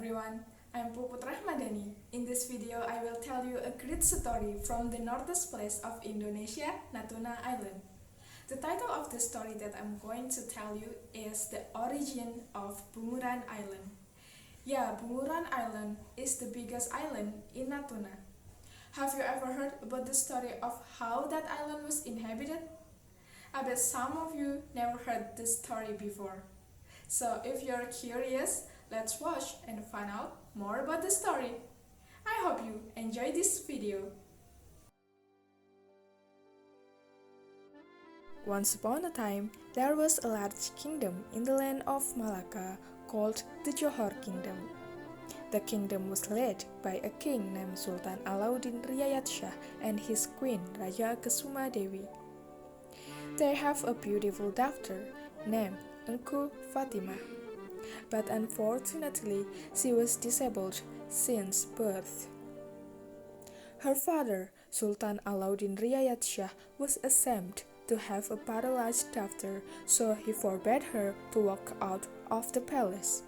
everyone, I'm Puput Rahmadani. In this video, I will tell you a great story from the northern place of Indonesia, Natuna Island. The title of the story that I'm going to tell you is The Origin of Bunguran Island. Yeah, Bunguran Island is the biggest island in Natuna. Have you ever heard about the story of how that island was inhabited? I bet some of you never heard this story before. So if you're curious, let's watch and find out more about the story. I hope you enjoy this video. Once upon a time, there was a large kingdom in the land of Malacca called the Johor Kingdom. The kingdom was led by a king named Sultan Alauddin Riayat Shah and his queen Raja Kesuma Dewi. They have a beautiful daughter named Engku Fatimah, but unfortunately she was disabled since birth. Her father, Sultan Alauddin Riayat Shah, was ashamed to have a paralyzed daughter, so he forbade her to walk out of the palace.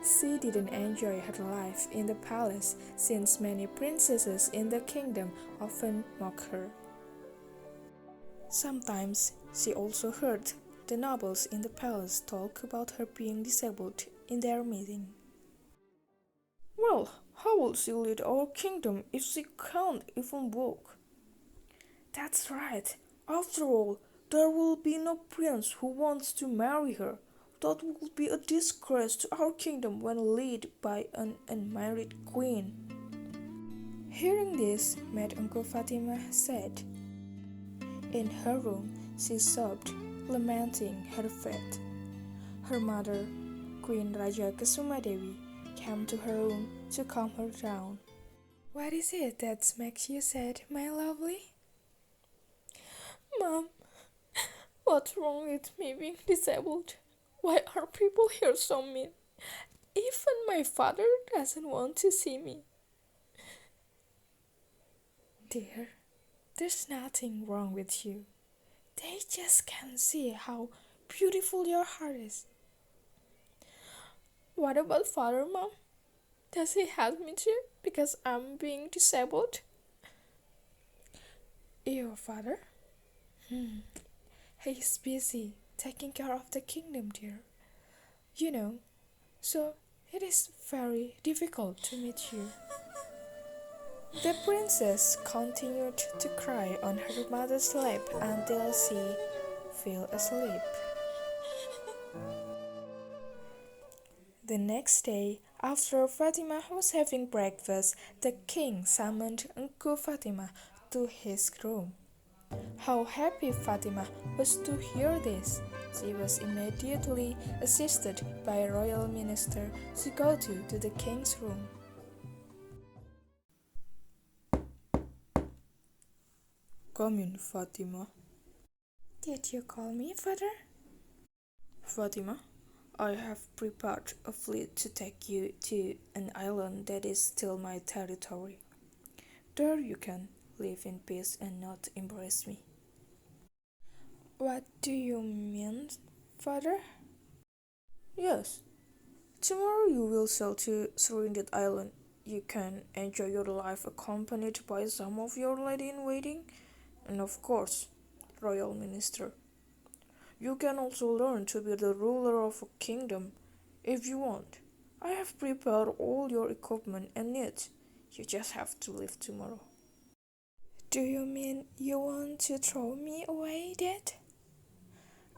She didn't enjoy her life in the palace since many princesses in the kingdom often mocked her. Sometimes she also heard the nobles in the palace talk about her being disabled in their meeting. Well, how will she lead our kingdom if she can't even walk? That's right. After all, there will be no prince who wants to marry her. That will be a disgrace to our kingdom when led by an unmarried queen. Hearing this made Engku Fatimah sad. In her room, she sobbed, lamenting her fate. Her mother, Queen Raja Kesuma Dewi, came to her room to calm her down. What is it that makes you sad, my lovely? Mom, what's wrong with me being disabled? Why are people here so mean? Even my father doesn't want to see me. Dear, there's nothing wrong with you. They just can't see how beautiful your heart is. What about father, Mom? Does he help me too because I'm being disabled? Your father? He's busy taking care of the kingdom, dear. You know, so it is very difficult to meet you. The princess continued to cry on her mother's lap until she fell asleep. The next day, after Fatimah was having breakfast, the king summoned Engku Fatimah to his room. How happy Fatimah was to hear this! She was immediately assisted by a royal minister to go to the king's room. Come in, Fatimah. Did you call me, father? Fatimah, I have prepared a fleet to take you to an island that is still my territory. There you can live in peace and not embarrass me. What do you mean, father? Yes, tomorrow you will sail to surrounded island. You can enjoy your life accompanied by some of your lady-in-waiting and of course, royal minister. You can also learn to be the ruler of a kingdom if you want. I have prepared all your equipment and needs. You just have to leave tomorrow. Do you mean you want to throw me away, Dad?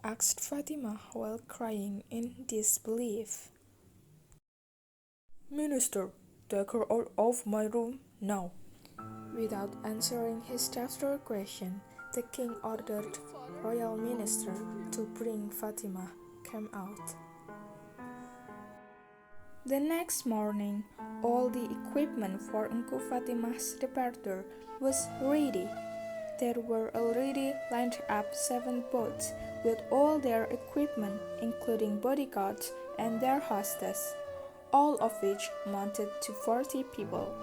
Asked Fatimah while crying in disbelief. Minister, take her out of my room now. Without answering his daughter's question, the king ordered royal minister to bring Fatimah came out. The next morning, all the equipment for Engku Fatimah's departure was ready. There were already lined up 7 boats with all their equipment, including bodyguards and their hostess, all of which amounted to 40 people.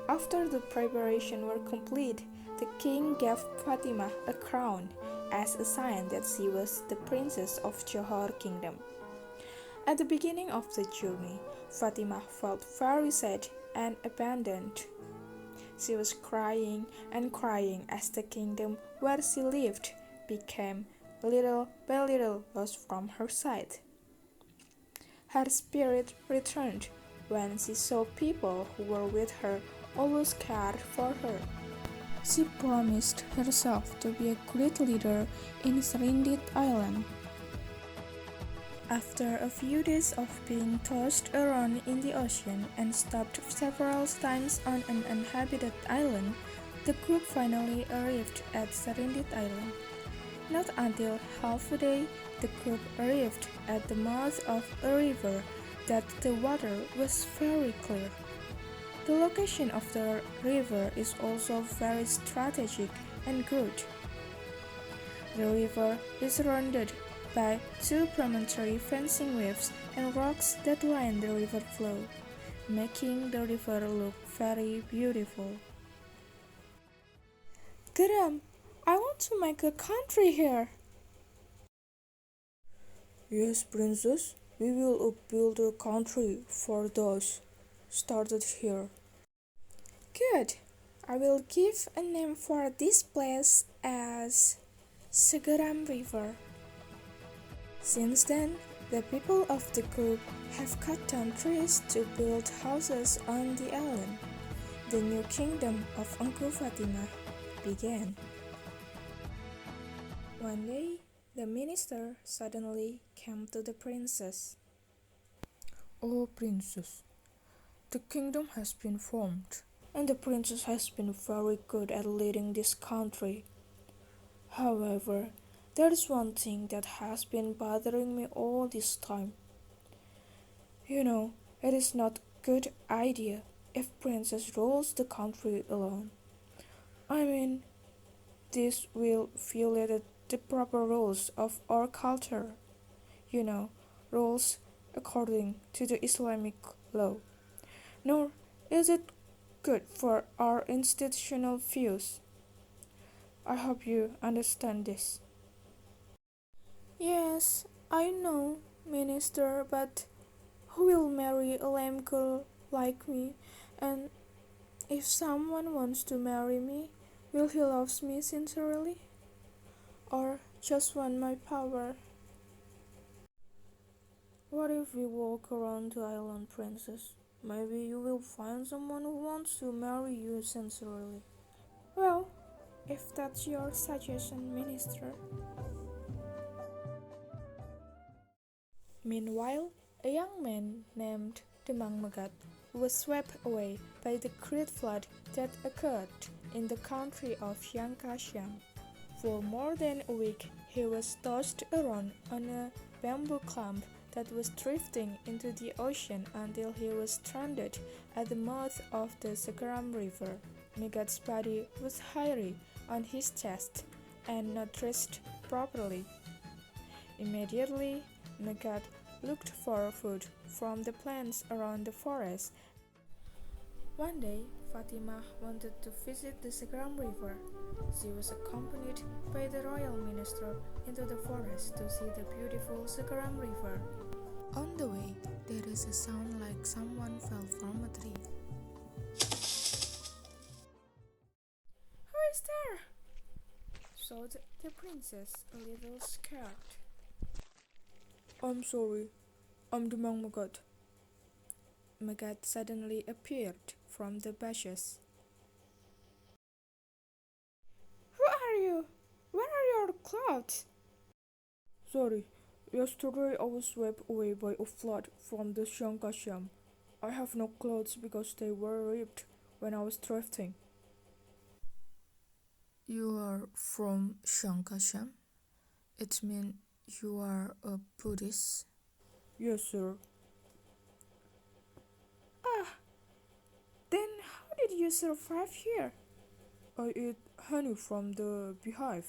After the preparation were complete, the king gave Fatimah a crown as a sign that she was the princess of Johor Kingdom. At the beginning of the journey, Fatima felt very sad and abandoned. She was crying and crying as the kingdom where she lived became little by little lost from her sight. Her spirit returned when she saw people who were with her always cared for her. She promised herself to be a great leader in Serendip Island. After a few days of being tossed around in the ocean and stopped several times on an uninhabited island, the group finally arrived at Serendip Island. Not until half a day, the group arrived at the mouth of a river that the water was very clear. The location of the river is also very strategic and good. The river is surrounded by two promontory fencing waves and rocks that line the river flow, making the river look very beautiful. Garam, I want to make a country here. Yes, princess, we will build a country for those started here. Good. I will give a name for this place as Segaram River. Since then, the people of the group have cut down trees to build houses on the island. The new kingdom of Uncle Fatima began. One day, the minister suddenly came to the princess. Oh, princess, the kingdom has been formed, and the princess has been very good at leading this country. However, there is one thing that has been bothering me all this time. It is not a good idea if princess rules the country alone. I mean, this will violate the proper rules of our culture. Rules according to the Islamic law. Nor is it good for our institutional views. I hope you understand this. Yes, I know, minister, but who will marry a lame girl like me? And if someone wants to marry me, will he love me sincerely? Or just want my power? What if we walk around the island, princess? Maybe you will find someone who wants to marry you sincerely. Well, if that's your suggestion, minister. Meanwhile, a young man named Demang Megat was swept away by the great flood that occurred in the country of Yankasham. For more than a week, he was tossed around on a bamboo clump that was drifting into the ocean until he was stranded at the mouth of the Segaram River. Megat's body was hairy on his chest and not dressed properly. Immediately, Megat looked for food from the plants around the forest. One day, Fatima wanted to visit the Segaram River. She was accompanied by the royal minister into the forest to see the beautiful Segaram River. On the way, there is a sound like someone fell from a tree. Who is there? Shouted the princess, a little scared. I'm sorry, I'm Demang Megat. Megat suddenly appeared from the bushes. Who are you? Where are your clothes? Sorry, yesterday I was swept away by a flood from the Shankasham. I have no clothes because they were ripped when I was drifting. You are from Shankasham? It means you are a Buddhist? Yes, sir. Then how did you survive here? I eat honey from the beehive.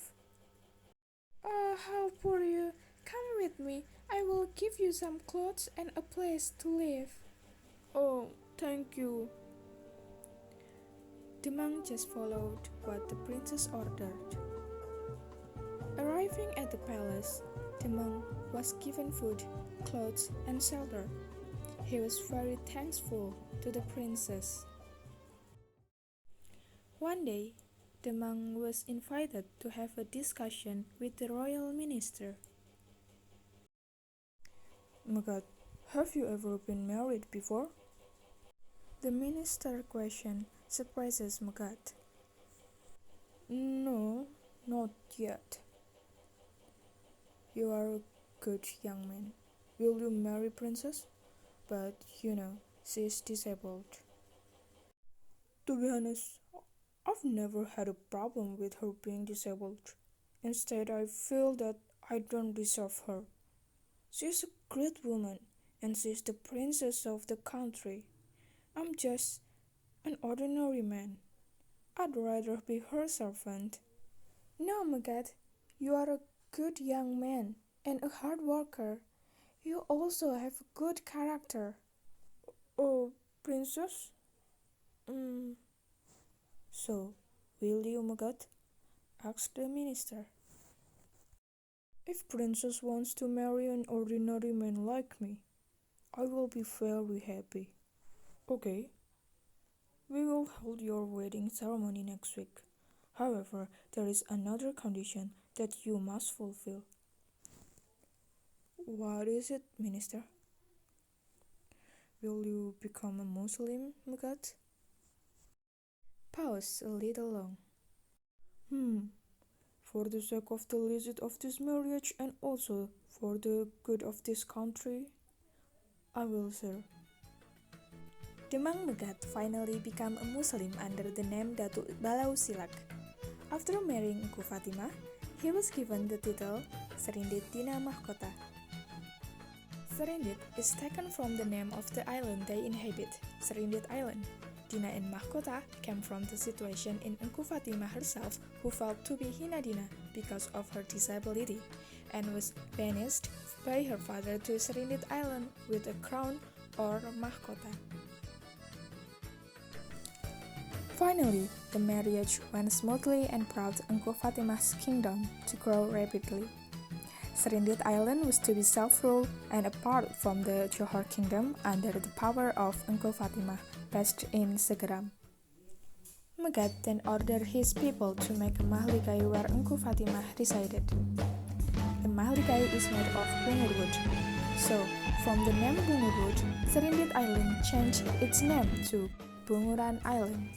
Oh, how poor you. Come with me. I will give you some clothes and a place to live. Oh, thank you. The monk just followed what the princess ordered. Arriving at the palace, the monk was given food, clothes and shelter. He was very thankful to the princess. One day, the monk was invited to have a discussion with the royal minister. Magat, have you ever been married before? The minister question surprises Magat. No, not yet. You are a good young man. Will you marry princess? But she is disabled. To be honest, I've never had a problem with her being disabled. Instead, I feel that I don't deserve her. She is a great woman, and she is the princess of the country. I'm just an ordinary man. I'd rather be her servant. No, Magat, you are a good young man and a hard worker. You also have a good character. Oh, princess? So, will you, Magat? Asked the minister. If princess wants to marry an ordinary man like me, I will be very happy. Okay. We will hold your wedding ceremony next week. However, there is another condition that you must fulfill. What is it, Minister? Will you become a Muslim, Magat? Pause a little long. For the sake of the legit of this marriage and also for the good of this country, I will, sir. The monk Magat finally became a Muslim under the name Datuk Balau Silak. After marrying Engku Fatimah, he was given the title Serindit Dina Mahkota. Serindit is taken from the name of the island they inhabit, Serindit Island. Dina and Mahkota came from the situation in Engku Fatimah herself, who felt to be Hina Dina because of her disability, and was banished by her father to Serindit Island with a crown or mahkota. Finally, the marriage went smoothly and brought Engku Fatimah's kingdom to grow rapidly. Serindit Island was to be self-ruled and apart from the Johor Kingdom under the power of Engku Fatimah, based in Segeram. Magat then ordered his people to make a mahligai where Engku Fatimah resided. The mahligai is made of bungur wood. So, from the name bungur wood, Serindit Island changed its name to Bunguran Island.